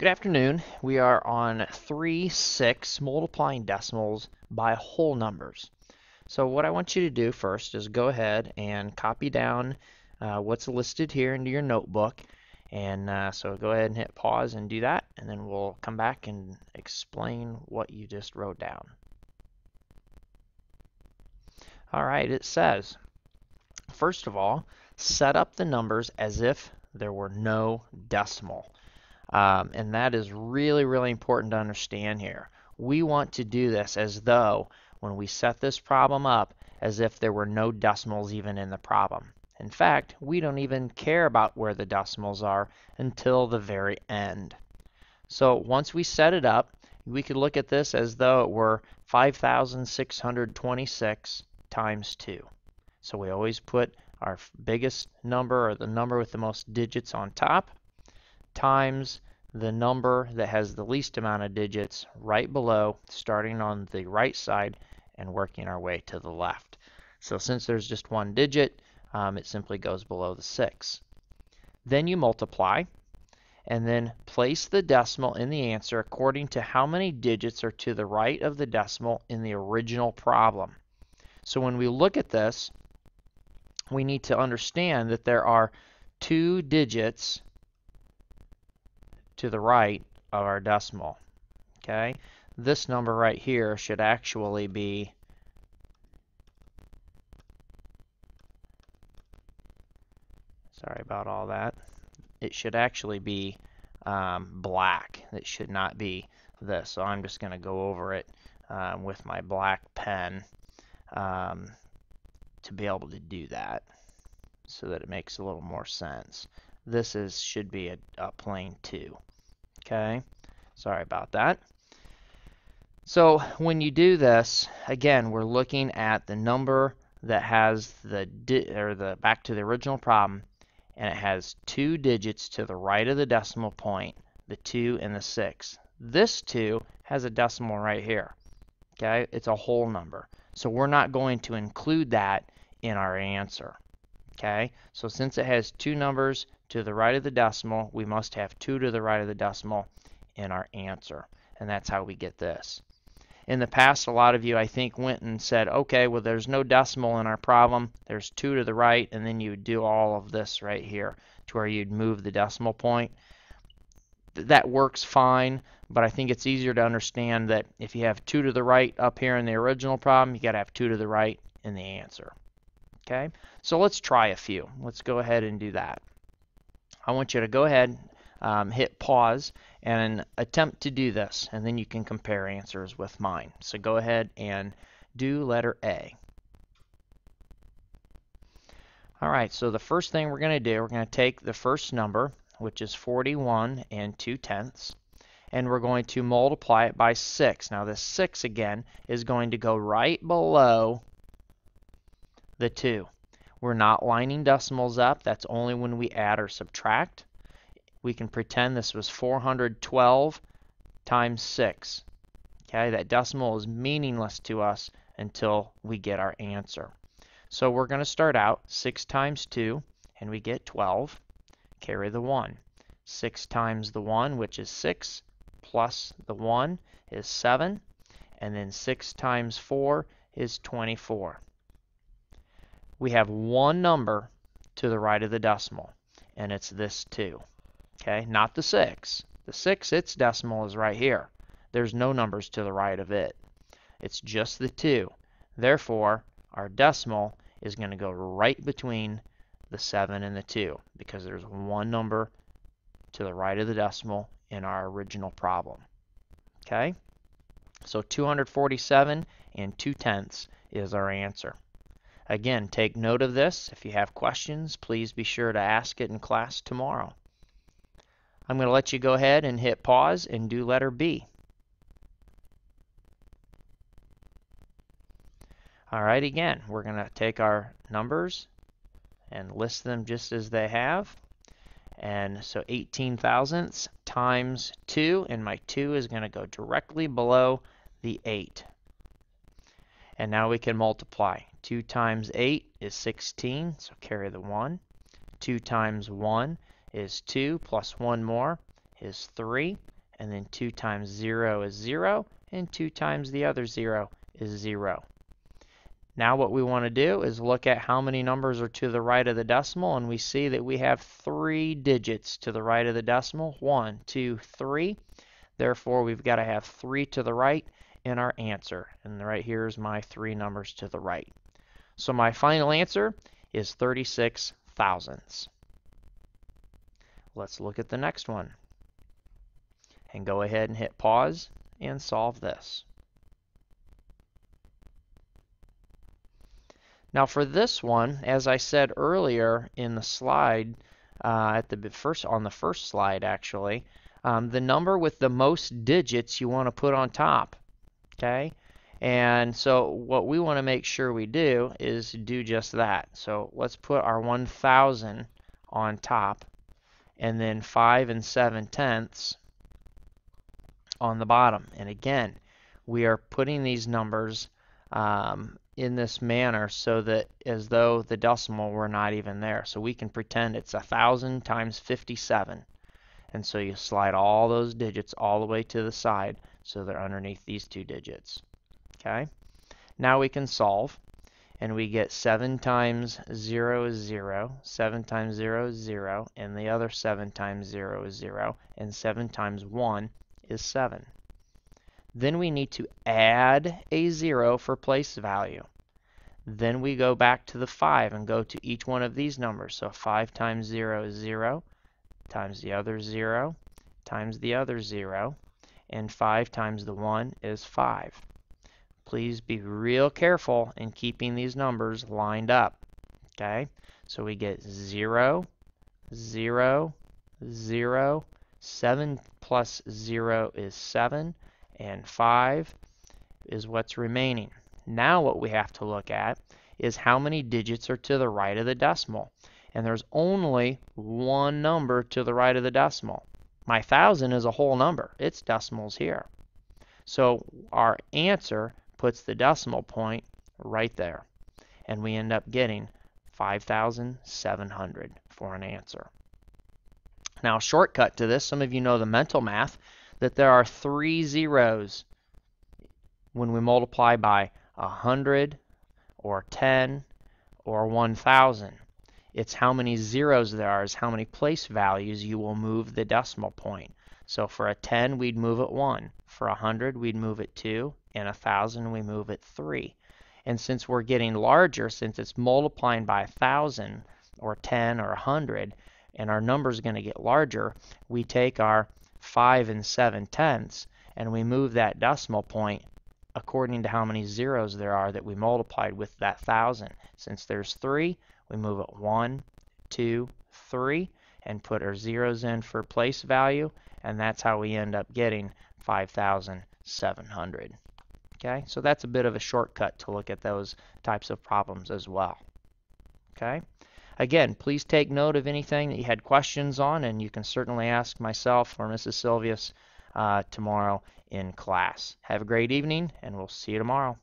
Good afternoon. We are on 3-6 multiplying decimals by whole numbers. So what I want you to do first is go ahead and copy down what's listed here into your notebook. And so go ahead and hit pause and do that, and then we'll come back and explain what you just wrote down. All right, it says, first of all, set up the numbers as if there were no decimal. And that is really, really important to understand here. We want to do this as though when we set this problem up as if there were no decimals even in the problem. In fact, we don't even care about where the decimals are until the very end. So once we set it up, we could look at this as though it were 5,626 times 2. So we always put our biggest number, or the number with the most digits, on top, times the number that has the least amount of digits right below, starting on the right side and working our way to the left. So since there's just one digit, it simply goes below the 6. Then you multiply, and then place the decimal in the answer according to how many digits are to the right of the decimal in the original problem. So when we look at this, we need to understand that there are 2 digits to the right of our decimal. Okay, this number right here should actually be sorry about all that. It should actually be black. It should not be this. So I'm just going to go over it with my black pen to be able to do that, so that it makes a little more sense. This should be a plain 2. Okay, sorry about that. So when you do this, again, we're looking at the number that has back to the original problem, and it has 2 digits to the right of the decimal point, the 2 and the 6. This 2 has a decimal right here. Okay, it's a whole number. So we're not going to include that in our answer. Okay, so since it has 2 numbers to the right of the decimal, we must have 2 to the right of the decimal in our answer. And that's how we get this. In the past, a lot of you, I think, went and said, okay, well, there's no decimal in our problem. There's 2 to the right, and then you would do all of this right here to where you'd move the decimal point. That works fine, but I think it's easier to understand that if you have 2 to the right up here in the original problem, you got to have 2 to the right in the answer. Okay, so let's try a few. Let's go ahead and do that. I want you to go ahead, hit pause, and attempt to do this, and then you can compare answers with mine. So go ahead and do letter A. All right, so the first thing we're going to do, we're going to take the first number, which is 41 2/10, and we're going to multiply it by 6. Now this 6 again is going to go right below the 2. We're not lining decimals up. That's only when we add or subtract. We can pretend this was 412 times 6. Okay, that decimal is meaningless to us until we get our answer. So we're going to start out 6 times 2, and we get 12. Carry the 1. 6 times the 1, which is 6, plus the 1 is 7. And then 6 times 4 is 24. We have one number to the right of the decimal, and it's this 2. Okay, not the 6. The 6, its decimal is right here. There's no numbers to the right of it. It's just the 2. Therefore, our decimal is going to go right between the 7 and the 2, because there's one number to the right of the decimal in our original problem. Okay, so 247 2/10 is our answer. Again, take note of this. If you have questions, please be sure to ask it in class tomorrow. I'm going to let you go ahead and hit pause and do letter B. All right, again, we're going to take our numbers and list them just as they have. And so 18 thousandths times 2, and my 2 is going to go directly below the 8. And now we can multiply. 2 times 8 is 16, so carry the 1. 2 times 1 is 2, plus 1 more is 3, and then 2 times 0 is 0, and 2 times the other 0 is 0. Now what we want to do is look at how many numbers are to the right of the decimal, and we see that we have 3 digits to the right of the decimal. 1, 2, 3. Therefore, we've got to have 3 to the right in our answer. And right here is my 3 numbers to the right. So my final answer is 36 thousandths. Let's look at the next one. And go ahead and hit pause and solve this. Now for this one, as I said earlier in the slide, on the first slide actually, the number with the most digits you want to put on top, okay? And so what we want to make sure we do is do just that. So let's put our 1,000 on top, and then 5 7/10 on the bottom. And again, we are putting these numbers in this manner so that as though the decimal were not even there. So we can pretend it's 1,000 times 57. And so you slide all those digits all the way to the side so they're underneath these 2 digits. Okay? Now we can solve, and we get 7 times 0 is 0, 7 times 0 is 0, and the other 7 times 0 is 0, and 7 times 1 is 7. Then we need to add a 0 for place value. Then we go back to the 5 and go to each one of these numbers. So 5 times 0 is 0, times the other 0, times the other 0, and 5 times the 1 is 5. Please be real careful in keeping these numbers lined up. Okay? So we get 0, 0, 0, 7 plus 0 is 7, and 5 is what's remaining. Now what we have to look at is how many digits are to the right of the decimal. And there's only one number to the right of the decimal. My 1,000 is a whole number. Its decimals here. So our answer puts the decimal point right there. And we end up getting 5,700 for an answer. Now, shortcut to this, some of you know the mental math, that there are 3 zeros when we multiply by 100 or 10 or 1,000. It's how many zeros there are, is how many place values you will move the decimal point. So for a 10, we'd move it 1. For 100, we'd move it 2. And 1,000, we move it 3. And since we're getting larger, since it's multiplying by 1,000 or 10 or 100, and our number is going to get larger, we take our 5 7/10 and we move that decimal point according to how many zeros there are that we multiplied with that 1,000. Since there's 3, we move it 1, 2, 3, and put our zeros in for place value, and that's how we end up getting 5,700. Okay, so that's a bit of a shortcut to look at those types of problems as well. Okay, again, please take note of anything that you had questions on, and you can certainly ask myself or Mrs. Silvius tomorrow in class. Have a great evening, and we'll see you tomorrow.